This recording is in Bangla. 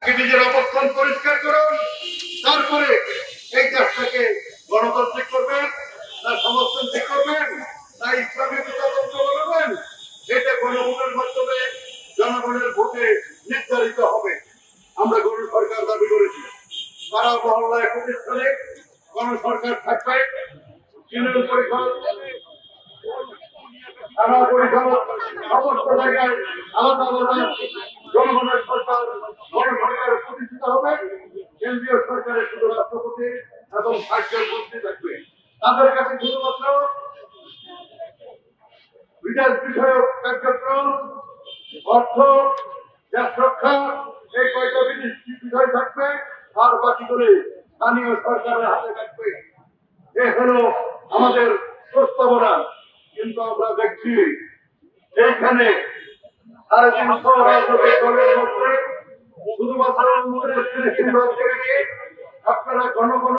নিজের অবস্থান পরিষ্কার করুন, তারপরে এই দেশটাকে গণতান্ত্রিক করবেন, না সমাজতান্ত্রিক করবেন, না ইসলামী তদন্ত করবেন, এটা গণভোটের মাধ্যমে জনগণের ভোটে নির্ধারিত হবে। আমরা গণসরকার দাবি করেছি, পাড়া মহল্লায় প্রতিষ্ঠানে গণসরকার থাকবে, ইউনিয়ন পরিষদ, থানা পরিষদ, সমস্ত জায়গায় আলাদা আলাদা জনগণের সরকার গণসরকারে প্রতিষ্ঠিত হবে। কেন্দ্রীয় সরকারের শুধু রাষ্ট্রপতি এবং ৬০ জন মন্ত্রী থাকবে। তাদের কাছে শুধুমাত্র বিদেশ বিষয়ক কার্যক্রম, অর্থ, দেশ রক্ষা, এই কয়টা বিষয় থাকবে, আর বাকিগুলি স্থানীয় সরকারের হাতে থাকবে। এ হলো আমাদের প্রস্তাবনা। কিন্তু আমরা দেখছি এইখানে ৩৫০ রাজনৈতিক দলের মধ্যে শুধুমাত্র আপনারা গণভোট